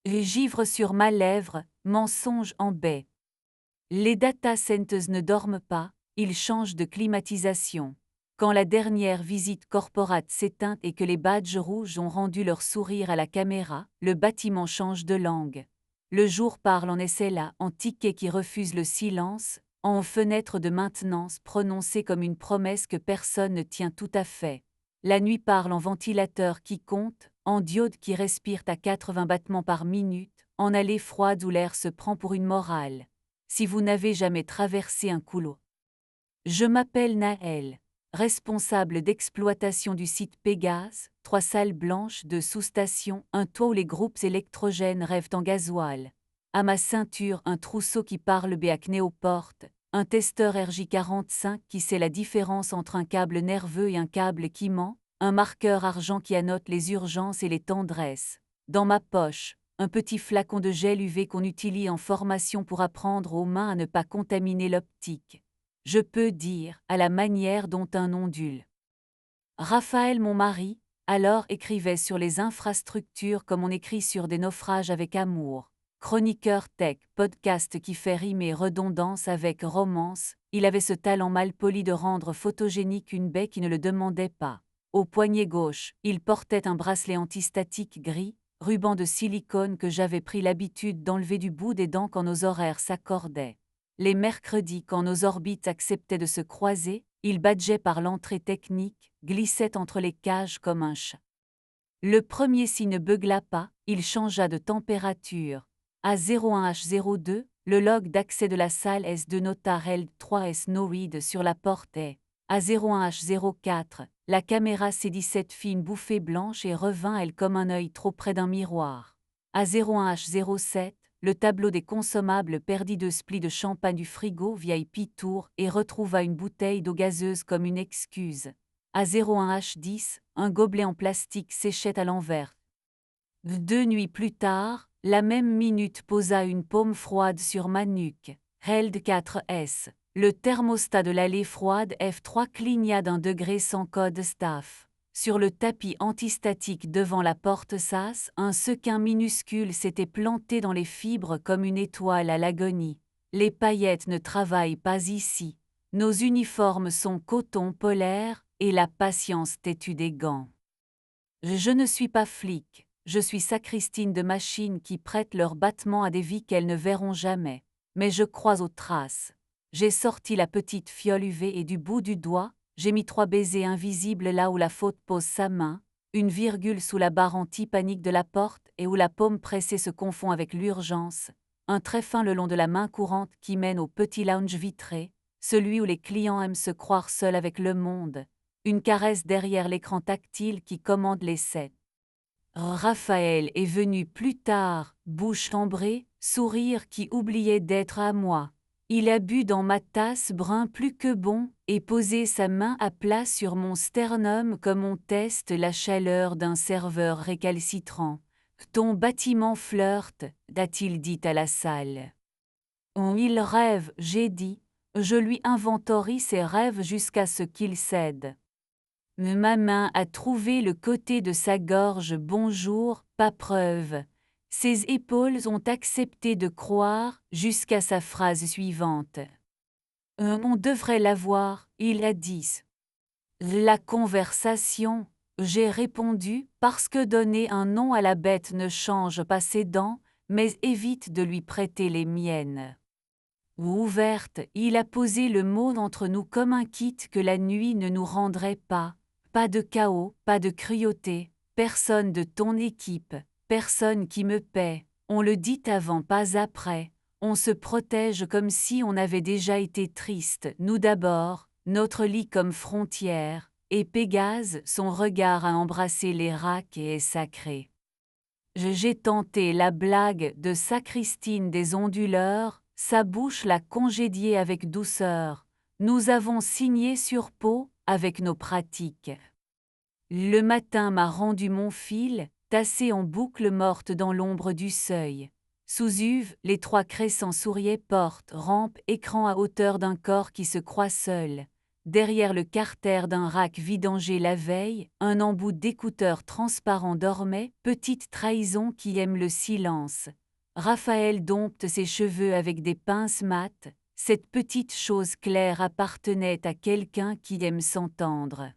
Givre sur ma lèvre, mensonge en baie. Les data centers ne dorment pas, ils changent de climatisation. Quand la dernière visite corporate s'éteint et que les badges rouges ont rendu leur sourire à la caméra, le bâtiment change de langue. Le jour parle en SLA, en ticket qui refuse le silence, en fenêtre de maintenance prononcée comme une promesse que personne ne tient tout à fait. La nuit parle en ventilateur qui compte, en diode qui respire à 80 battements par minute, en allée froide où l'air se prend pour une morale. Si vous n'avez jamais traversé un couloir. Je m'appelle Naël, responsable d'exploitation du site Pégase, 3 salles blanches, 2 sous-stations, un toit où les groupes électrogènes rêvent en gasoil. À ma ceinture, un trousseau qui parle béacné aux portes, un testeur RJ45 qui sait la différence entre un câble nerveux et un câble qui ment, un marqueur argent qui annote les urgences et les tendresses. Dans ma poche, un petit flacon de gel UV qu'on utilise en formation pour apprendre aux mains à ne pas contaminer l'optique. Je peux dire, à la manière dont un ondule. Raphaël, mon mari, alors écrivait sur les infrastructures comme on écrit sur des naufrages avec amour. Chroniqueur tech, podcast qui fait rimer redondance avec romance, il avait ce talent mal poli de rendre photogénique une baie qui ne le demandait pas. Au poignet gauche, il portait un bracelet antistatique gris, ruban de silicone que j'avais pris l'habitude d'enlever du bout des dents quand nos horaires s'accordaient. Les mercredis, quand nos orbites acceptaient de se croiser, il badgeait par l'entrée technique, glissait entre les cages comme un chat. Le premier signe ne beugla pas, il changea de température. À 01H02, le log d'accès de la salle S2 nota L3S no read sur la porte est. À 01H04, la caméra C17 fit une bouffée blanche et revint elle comme un œil trop près d'un miroir. À 01H07, le tableau des consommables perdit 2 splis de champagne du frigo vieille Pitour et retrouva une bouteille d'eau gazeuse comme une excuse. À 01H10, un gobelet en plastique séchait à l'envers. 2 nuits plus tard, la même minute posa une paume froide sur ma nuque. Held 4S. Le thermostat de l'allée froide F3 cligna d'un degré sans code staff. Sur le tapis antistatique devant la porte SAS, un sequin minuscule s'était planté dans les fibres comme une étoile à l'agonie. Les paillettes ne travaillent pas ici. Nos uniformes sont coton polaire et la patience têtue des gants. Je ne suis pas flic, je suis sacristine de machines qui prêtent leurs battements à des vies qu'elles ne verront jamais. Mais je crois aux traces. J'ai sorti la petite fiole UV et du bout du doigt, j'ai mis 3 baisers invisibles là où la faute pose sa main, une virgule sous la barre anti-panique de la porte et où la paume pressée se confond avec l'urgence, un trait fin le long de la main courante qui mène au petit lounge vitré, celui où les clients aiment se croire seuls avec le monde, une caresse derrière l'écran tactile qui commande les sets. Raphaël est venu plus tard, bouche cambrée, sourire qui oubliait d'être à moi. Il a bu dans ma tasse brun plus que bon, et posé sa main à plat sur mon sternum comme on teste la chaleur d'un serveur récalcitrant. Ton bâtiment flirte, a-t-il dit à la salle. Il rêve, j'ai dit. Je lui inventorie ses rêves jusqu'à ce qu'il cède. Ma main a trouvé le côté de sa gorge bonjour, pas preuve. Ses épaules ont accepté de croire jusqu'à sa phrase suivante. On devrait l'avoir, il a dit. La conversation, j'ai répondu, parce que donner un nom à la bête ne change pas ses dents, mais évite de lui prêter les miennes. Ouverte, il a posé le mot entre nous comme un kit que la nuit ne nous rendrait pas. Pas de chaos, pas de cruauté, personne de ton équipe, personne qui me paie, on le dit avant pas après, on se protège comme si on avait déjà été triste, nous d'abord, notre lit comme frontière, et Pégase, son regard a embrassé les racks et est sacré. J'ai tenté la blague de sacristine des onduleurs, sa bouche l'a congédiée avec douceur. Nous avons signé sur peau, avec nos pratiques. Le matin m'a rendu mon fil, tassé en boucle morte dans l'ombre du seuil. Sous Uve, les 3 crescents souriaient porte, rampe, écran à hauteur d'un corps qui se croit seul. derrière le carter d'un rack vidangé la veille, un embout d'écouteur transparent dormait, petite trahison qui aime le silence. Raphaël dompte ses cheveux avec des pinces mates, cette petite chose claire appartenait à quelqu'un qui aime s'entendre.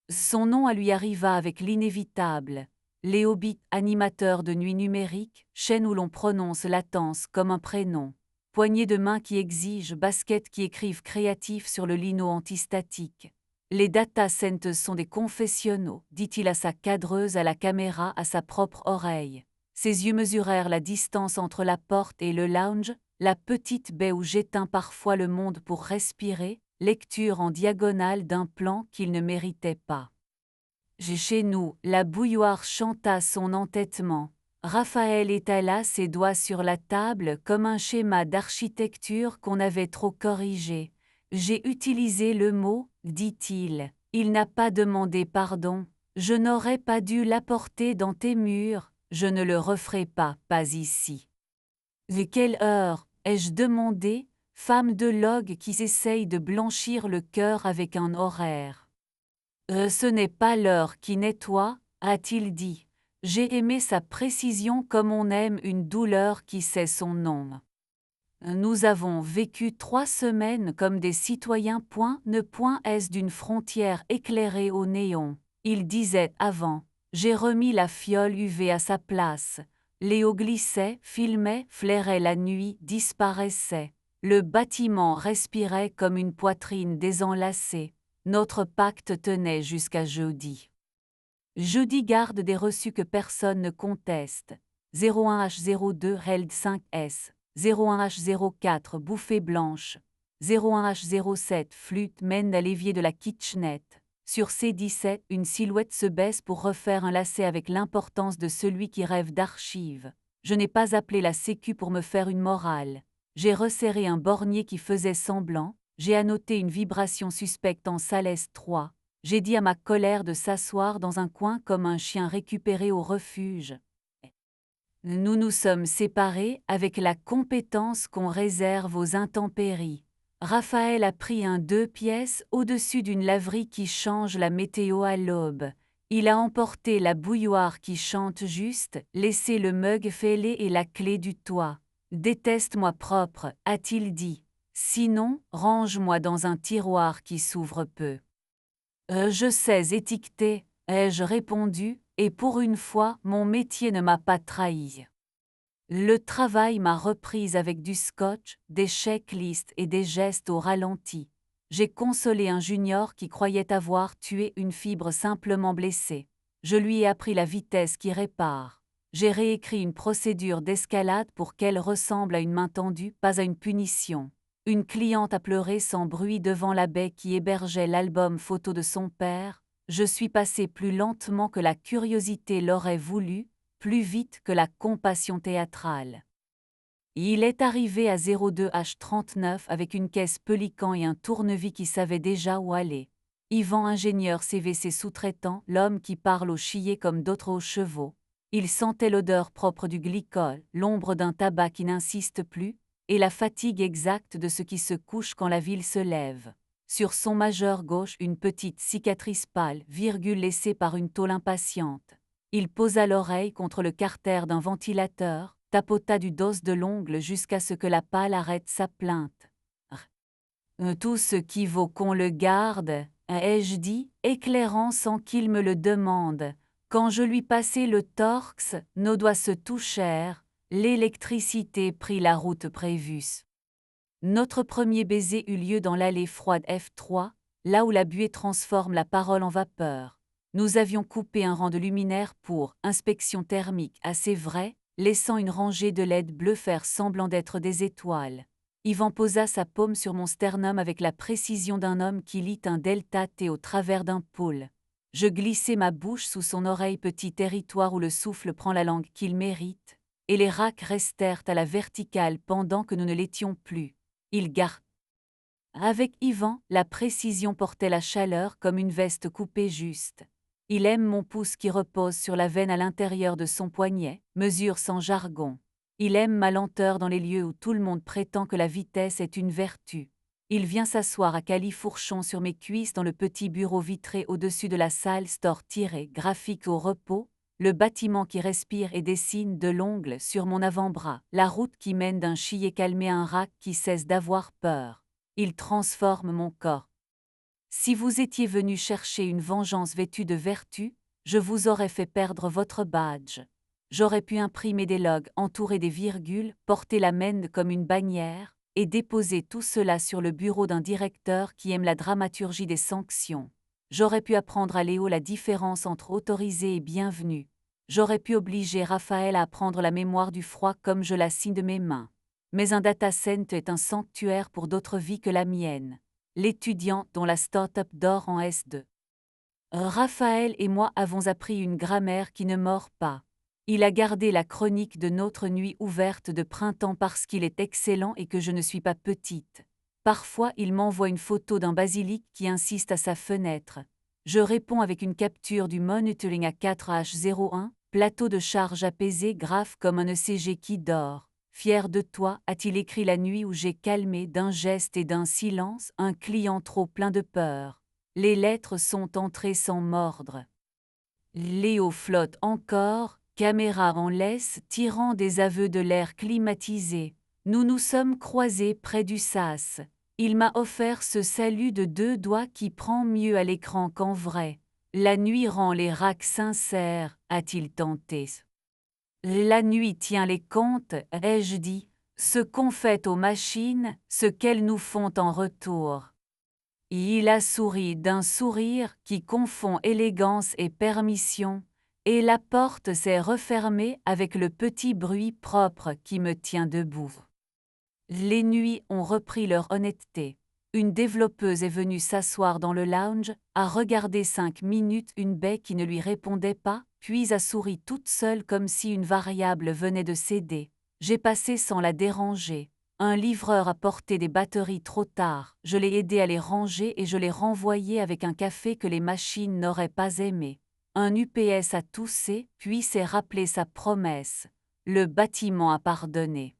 Son nom lui arriva avec l'inévitable. Léobit, animateur de nuit numérique, chaîne où l'on prononce latence comme un prénom. Poignée de main qui exige, baskets qui écrivent créatif sur le lino antistatique. Les data centers sont des confessionnaux, dit-il à sa cadreuse, à la caméra, à sa propre oreille. Ses yeux mesurèrent la distance entre la porte et le lounge, la petite baie où j'éteins parfois le monde pour respirer, lecture en diagonale d'un plan qu'il ne méritait pas. Chez nous, la bouilloire chanta son entêtement. Raphaël étala ses doigts sur la table comme un schéma d'architecture qu'on avait trop corrigé. J'ai utilisé le mot, dit-il. Il n'a pas demandé pardon. Je n'aurais pas dû l'apporter dans tes murs. Je ne le referai pas ici. Et quelle heure, ai-je demandé, femme de log qui s'essaye de blanchir le cœur avec un horaire. Ce n'est pas l'heure qui nettoie, a-t-il dit. J'ai aimé sa précision comme on aime une douleur qui sait son nom. Nous avons vécu 3 semaines comme des citoyens. Est-ce d'une frontière éclairée au néon. Il disait avant. J'ai remis la fiole UV à sa place. Léo glissait, filmait, flairait la nuit, disparaissait. Le bâtiment respirait comme une poitrine désenlacée. Notre pacte tenait jusqu'à jeudi. Jeudi garde des reçus que personne ne conteste. 01H02 Held 5S, 01H04 Bouffée blanche, 01H07 Flûte mène à l'évier de la kitchenette. Sur C17, une silhouette se baisse pour refaire un lacet avec l'importance de celui qui rêve d'archives. Je n'ai pas appelé la sécu pour me faire une morale. J'ai resserré un bornier qui faisait semblant. J'ai annoté une vibration suspecte en Salès 3. J'ai dit à ma colère de s'asseoir dans un coin comme un chien récupéré au refuge. Nous nous sommes séparés avec la compétence qu'on réserve aux intempéries. Raphaël a pris un 2 pièces au-dessus d'une laverie qui change la météo à l'aube. Il a emporté la bouilloire qui chante juste, laissé le mug fêlé et la clé du toit. Déteste-moi propre, a-t-il dit. Sinon, range-moi dans un tiroir qui s'ouvre peu. Je sais étiqueter, ai-je répondu, et pour une fois, mon métier ne m'a pas trahi. Le travail m'a reprise avec du scotch, des checklists et des gestes au ralenti. J'ai consolé un junior qui croyait avoir tué une fibre simplement blessée. Je lui ai appris la vitesse qui répare. J'ai réécrit une procédure d'escalade pour qu'elle ressemble à une main tendue, pas à une punition. Une cliente a pleuré sans bruit devant la baie qui hébergeait l'album photo de son père. Je suis passé plus lentement que la curiosité l'aurait voulu, plus vite que la compassion théâtrale. Il est arrivé à 02H39 avec une caisse Pelican et un tournevis qui savait déjà où aller. Yvan ingénieur CVC sous-traitant, l'homme qui parle au chier comme d'autres aux chevaux. Il sentait l'odeur propre du glycol, l'ombre d'un tabac qui n'insiste plus, et la fatigue exacte de ce qui se couche quand la ville se lève. Sur son majeur gauche une petite cicatrice pâle, laissée par une tôle impatiente. Il posa l'oreille contre le carter d'un ventilateur, tapota du dos de l'ongle jusqu'à ce que la pâle arrête sa plainte. Tout ce qui vaut qu'on le garde, ai-je dit, éclairant sans qu'il me le demande. Quand je lui passai le torx, nos doigts se touchèrent, l'électricité prit la route prévue. Notre premier baiser eut lieu dans l'allée froide F3, là où la buée transforme la parole en vapeur. Nous avions coupé un rang de luminaires pour inspection thermique assez vrai, laissant une rangée de LED bleu faire semblant d'être des étoiles. Yvan posa sa paume sur mon sternum avec la précision d'un homme qui lit un delta T au travers d'un pôle. Je glissai ma bouche sous son oreille, petit territoire où le souffle prend la langue qu'il mérite, et les racks restèrent à la verticale pendant que nous ne l'étions plus. Il garde. Avec Yvan, la précision portait la chaleur comme une veste coupée juste. Il aime mon pouce qui repose sur la veine à l'intérieur de son poignet, mesure sans jargon. Il aime ma lenteur dans les lieux où tout le monde prétend que la vitesse est une vertu. Il vient s'asseoir à califourchon sur mes cuisses dans le petit bureau vitré au-dessus de la salle store-graphique au repos, le bâtiment qui respire et dessine de l'ongle sur mon avant-bras, la route qui mène d'un chier calmé à un rat qui cesse d'avoir peur. Il transforme mon corps. Si vous étiez venu chercher une vengeance vêtue de vertu, je vous aurais fait perdre votre badge. J'aurais pu imprimer des logs entourés des virgules, porter la mène comme une bannière, et déposer tout cela sur le bureau d'un directeur qui aime la dramaturgie des sanctions. J'aurais pu apprendre à Léo la différence entre autorisé et bienvenu. J'aurais pu obliger Raphaël à apprendre la mémoire du froid comme je la signe de mes mains. Mais un data center est un sanctuaire pour d'autres vies que la mienne. L'étudiant dont la start-up dort en S2. Raphaël et moi avons appris une grammaire qui ne mord pas. Il a gardé la chronique de notre nuit ouverte de printemps parce qu'il est excellent et que je ne suis pas petite. Parfois, il m'envoie une photo d'un basilic qui insiste à sa fenêtre. Je réponds avec une capture du monitoring à 4H01, plateau de charge apaisé grave comme un ECG qui dort. Fier de toi, a-t-il écrit la nuit où j'ai calmé d'un geste et d'un silence un client trop plein de peur. Les lettres sont entrées sans mordre. Léo flotte encore, caméra en laisse, tirant des aveux de l'air climatisé. Nous nous sommes croisés près du sas. Il m'a offert ce salut de 2 doigts qui prend mieux à l'écran qu'en vrai. La nuit rend les racks sincères, a-t-il tenté. La nuit tient les comptes, ai-je dit, ce qu'on fait aux machines, ce qu'elles nous font en retour. Il a souri d'un sourire qui confond élégance et permission, et la porte s'est refermée avec le petit bruit propre qui me tient debout. Les nuits ont repris leur honnêteté. Une développeuse est venue s'asseoir dans le lounge, a regardé 5 minutes une baie qui ne lui répondait pas, puis a souri toute seule comme si une variable venait de céder. J'ai passé sans la déranger. Un livreur a porté des batteries trop tard, je l'ai aidé à les ranger et je l'ai renvoyé avec un café que les machines n'auraient pas aimé. Un UPS a toussé, puis s'est rappelé sa promesse. Le bâtiment a pardonné.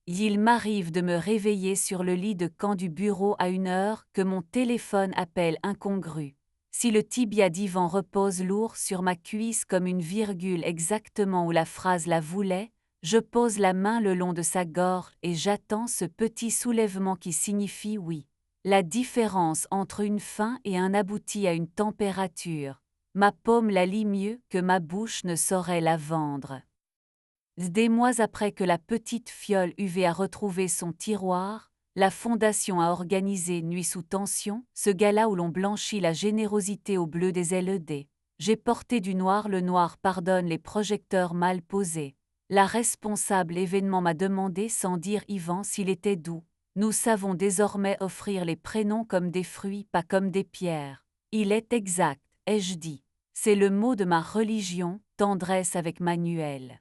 Il m'arrive de me réveiller sur le lit de camp du bureau à une heure que mon téléphone appelle incongrue. Si le tibia divan repose lourd sur ma cuisse comme une virgule exactement où la phrase la voulait, je pose la main le long de sa gorge et j'attends ce petit soulèvement qui signifie oui. La différence entre une fin et un aboutit à une température. Ma paume la lit mieux que ma bouche ne saurait la vendre. Des mois après que la petite fiole UV a retrouvé son tiroir, la Fondation a organisé Nuit sous tension, ce gala où l'on blanchit la générosité au bleu des LED. J'ai porté du noir, le noir pardonne les projecteurs mal posés. La responsable événement m'a demandé sans dire Yvan s'il était doux. Nous savons désormais offrir les prénoms comme des fruits, pas comme des pierres. Il est exact, ai-je dit. C'est le mot de ma religion, tendresse avec Manuel.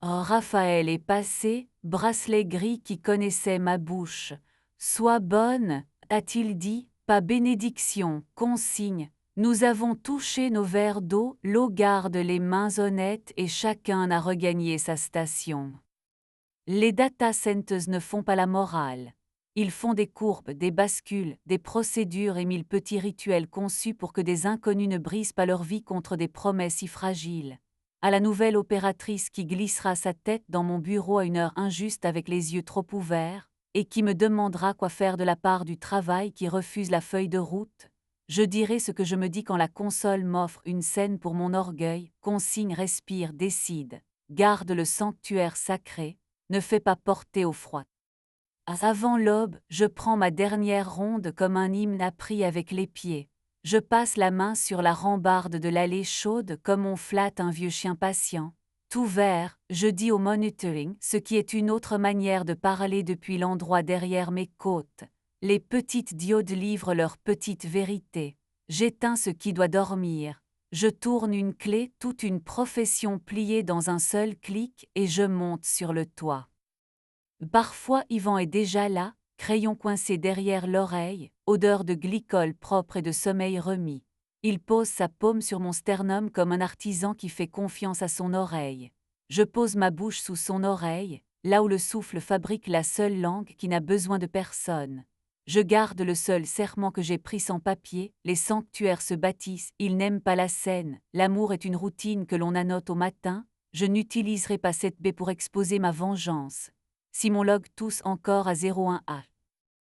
Oh, Raphaël est passé, bracelet gris qui connaissait ma bouche. Sois bonne, a-t-il dit, pas bénédiction, consigne. Nous avons touché nos verres d'eau, l'eau garde les mains honnêtes et chacun a regagné sa station. Les data centers ne font pas la morale. Ils font des courbes, des bascules, des procédures et 1000 petits rituels conçus pour que des inconnus ne brisent pas leur vie contre des promesses si fragiles. À la nouvelle opératrice qui glissera sa tête dans mon bureau à une heure injuste avec les yeux trop ouverts, et qui me demandera quoi faire de la part du travail qui refuse la feuille de route, je dirai ce que je me dis quand la console m'offre une scène pour mon orgueil, consigne, respire, décide, garde le sanctuaire sacré, ne fais pas porter au froid. Avant l'aube, je prends ma dernière ronde comme un hymne appris avec les pieds. Je passe la main sur la rambarde de l'allée chaude comme on flatte un vieux chien patient. Tout vert, je dis au monitoring, ce qui est une autre manière de parler depuis l'endroit derrière mes côtes. Les petites diodes livrent leur petite vérité. J'éteins ce qui doit dormir. Je tourne une clé, toute une profession pliée dans un seul clic et je monte sur le toit. Parfois Yvan est déjà là, crayon coincé derrière l'oreille, odeur de glycol propre et de sommeil remis. Il pose sa paume sur mon sternum comme un artisan qui fait confiance à son oreille. Je pose ma bouche sous son oreille, là où le souffle fabrique la seule langue qui n'a besoin de personne. Je garde le seul serment que j'ai pris sans papier, les sanctuaires se bâtissent, ils n'aiment pas la scène, l'amour est une routine que l'on annote au matin, je n'utiliserai pas cette baie pour exposer ma vengeance. Si mon log tousse encore à 01H.